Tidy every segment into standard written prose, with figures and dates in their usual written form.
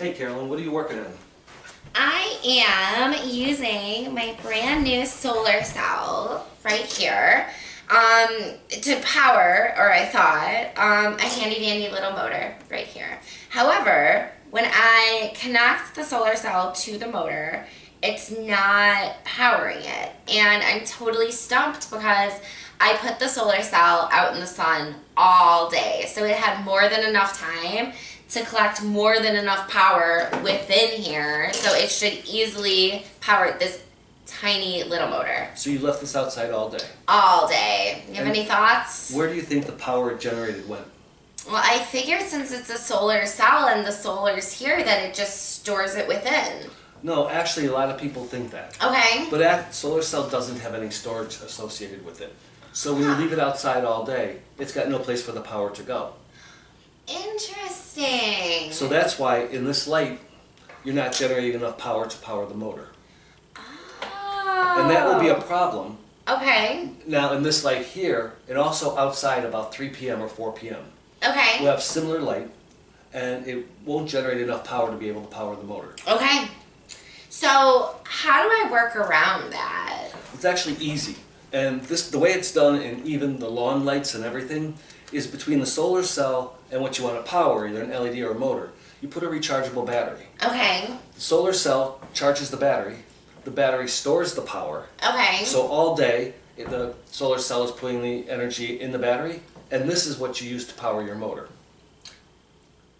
Hey Carolyn, what are you working on? I am using my brand new solar cell right here to power, or I thought, a handy dandy little motor right here. However, when I connect the solar cell to the motor, it's not powering it. And I'm totally stumped because I put the solar cell out in the sun all day. So it had more than enough time to collect more than enough power within here. So it should easily power this tiny little motor So you left this outside all day. all day. You have And any thoughts? Where do you think the power it generated went? Well, I figured since it's a solar cell and the solar's here that it just stores it within. No, actually a lot of people think that. Okay. But that solar cell doesn't have any storage associated with it. So when you leave it outside all day, it's got no place for the power to go. Interesting. So that's why in this light, you're not generating enough power to power the motor. Oh. And that will be a problem. Okay. Now in this light here, and also outside about 3 p.m. or 4 p.m. Okay. We'll have similar light, and it won't generate enough power to be able to power the motor. Okay. So how do I work around that? It's actually easy. And the way it's done in even the lawn lights and everything is between the solar cell and what you want to power, either an LED or a motor. You put a rechargeable battery. Okay. The solar cell charges the battery stores the power. Okay. So all day the solar cell is putting the energy in the battery, and this is what you use to power your motor.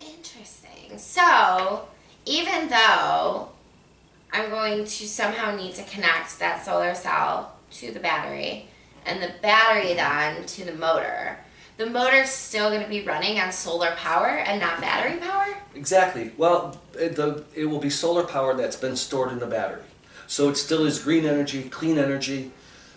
Interesting. So even though I'm going to somehow need to connect that solar cell to the battery and the battery then to the motor's still going to be running on solar power and not battery power? Exactly. Well, it will be solar power that's been stored in the battery. So it still is green energy, clean energy.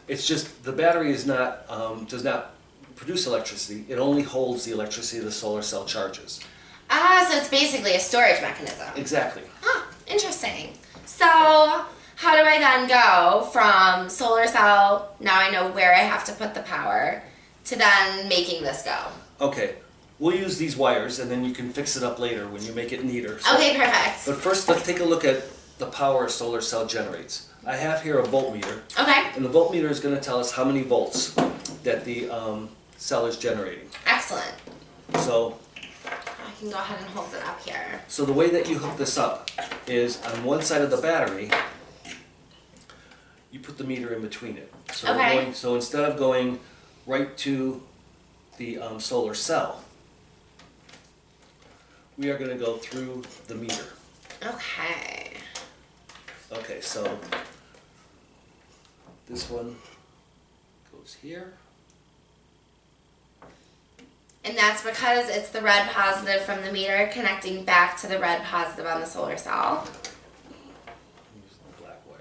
It's just the battery is not does not produce electricity. It only holds the electricity the solar cell charges. Ah, so it's basically a storage mechanism. Exactly. Huh, interesting. So how do I then go from solar cell, now I know where I have to put the power, to then making this go? Okay. We'll use these wires, and then you can fix it up later when you make it neater. So, Okay, perfect. but first, let's take a look at the power a solar cell generates. I have here a voltmeter, Okay, and the voltmeter is going to tell us how many volts that the cell is generating. excellent. So I can go ahead and hold it up here. So the way that you hook this up is on one side of the battery, you put the meter in between it. So, Okay. so instead of going right to the solar cell, we are going to go through the meter. Okay. Okay, so this one goes here. And that's because it's the red positive from the meter connecting back to the red positive on the solar cell. Use the black wire.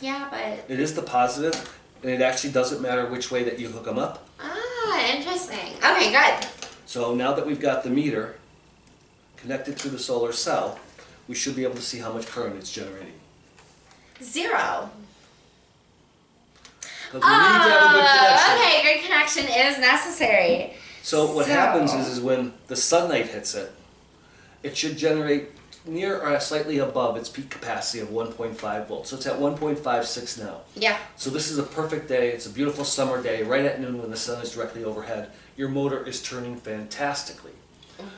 Yeah, but... It is the positive, and it actually doesn't matter which way that you hook them up. Ah, interesting. Okay, good. So now that we've got the meter connected through the solar cell, we should be able to see how much current it's generating. 0. Because we need to have a good connection. Okay, good connection is necessary. So what happens is when the sunlight hits it, it should generate near or slightly above its peak capacity of 1.5 volts. So it's at 1.56 now. Yeah. So this is a perfect day. It's a beautiful summer day, right at noon when the sun is directly overhead. Your motor is turning fantastically.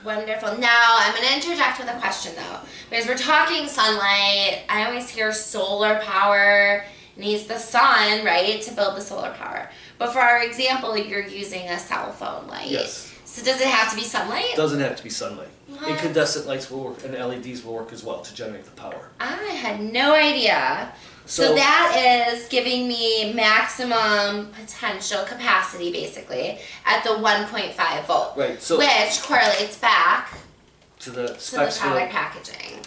Wonderful. Now, I'm going to interject with a question, though. Because we're talking sunlight. I always hear solar power needs the sun, right, to build the solar power. But for our example, you're using a cell phone light. Yes. So does it have to be sunlight? It doesn't have to be sunlight. What? Incandescent lights will work, and LEDs will work as well to generate the power. I had no idea. So So- that is giving me maximum potential capacity, basically, at the 1.5 volt. Right, so- which correlates back To the to the specs for product packaging.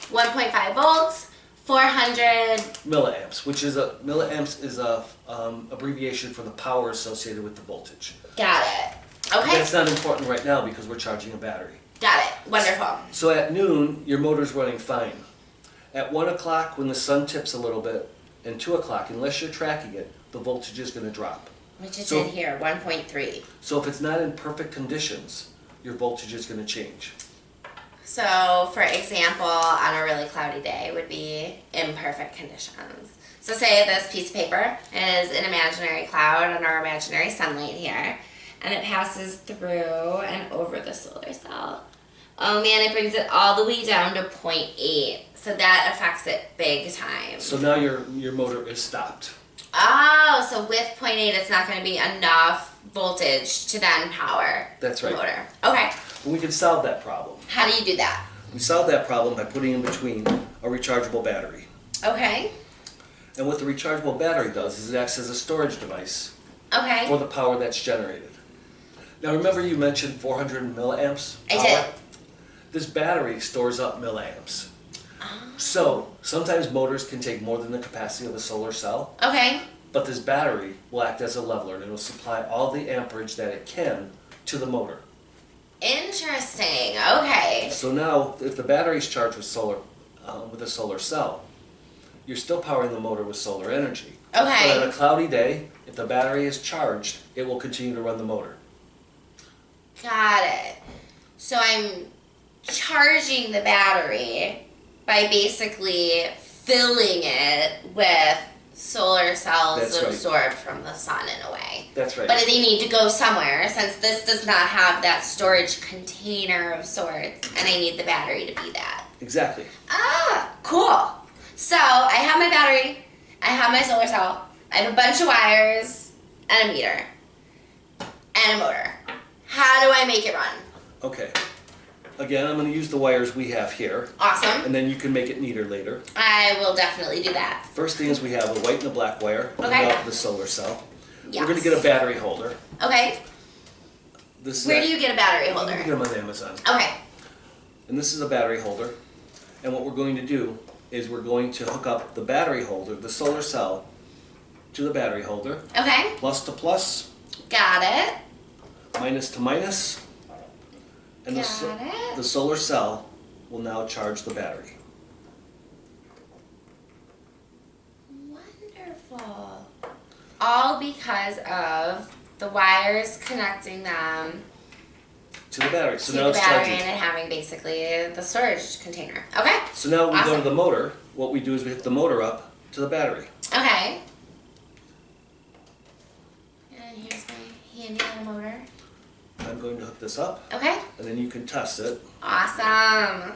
1.5 volts, 400. milliamps, which is milliamps is a abbreviation for the power associated with the voltage. Got it. Okay. That's not important right now because we're charging a battery. Got it. Wonderful. So at noon, your motor's running fine. At 1 o'clock, when the sun tips a little bit, and 2 o'clock, unless you're tracking it, the voltage is going to drop. Which it So- did here, 1.3. So if it's not in perfect conditions, your voltage is going to change. So, for example, on a really cloudy day would be imperfect conditions. So say this piece of paper is an imaginary cloud on our imaginary sunlight here, and it passes through and over the solar cell. Oh man, it brings it all the way down to 0.8. So that affects it big time. So now your motor is stopped. Oh, so with 0.8, it's not going to be enough voltage to then power That's the right. motor. Okay. But we can solve that problem. How do you do that? We solve that problem by putting in between a rechargeable battery. Okay. And what the rechargeable battery does is it acts as a storage device Okay. for the power that's generated. Now remember you mentioned 400 milliamps I power? did. This battery stores up milliamps. Oh. So sometimes motors can take more than the capacity of a solar cell, Okay. but this battery will act as a leveler and it will supply all the amperage that it can to the motor. Interesting. Okay. So now if the battery is charged with a solar cell, you're still powering the motor with solar energy. Okay. But on a cloudy day, if the battery is charged, it will continue to run the motor. Got it. So I'm charging the battery by basically filling it with solar cells That's right. absorbed from the sun in a way. That's right. But they need to go somewhere since this does not have that storage container of sorts, and I need the battery to be that. Exactly. Ah, cool. So I have my battery, I have my solar cell, I have a bunch of wires, and a meter, and a motor. How do I make it run? Okay. Again, I'm going to use the wires we have here, Awesome. and then you can make it neater later. I will definitely do that. First thing is we have a white and a black wire Okay. off the solar cell. Yes. We're going to get a battery holder. Okay. This is Where do you get a battery You holder? can get them on Amazon. Okay. And this is a battery holder. And what we're going to do is we're going to hook up the battery holder, the solar cell, to the battery holder. Okay. Plus to plus, Got it. minus to minus. And Got it. the solar cell will now charge the battery. Wonderful. All because of the wires connecting them To the battery. So to now the it's battery charging. and having basically the storage container. Okay. So now we go Awesome. to the motor. What we do is we hook the motor up to the battery. Okay. And here's my handy little motor. I'm going to hook this up, Okay. and then you can test it. Awesome.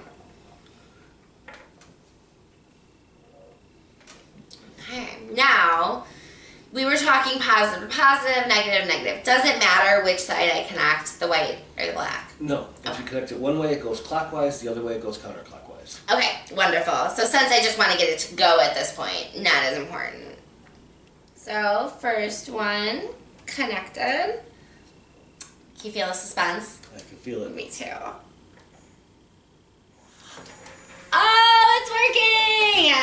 Okay. Now, we were talking positive to positive, negative, negative. Doesn't matter which side I connect, the white or the black. No, if you connect it one way, it goes clockwise. The other way, it goes counterclockwise. Okay, wonderful. So since I just want to get it to go at this point, not as important. So first one, connected. Can you feel the suspense? I can feel it. Me too. Oh, it's working!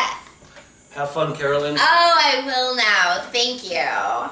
Have fun, Carolyn. Oh, I will now. Thank you.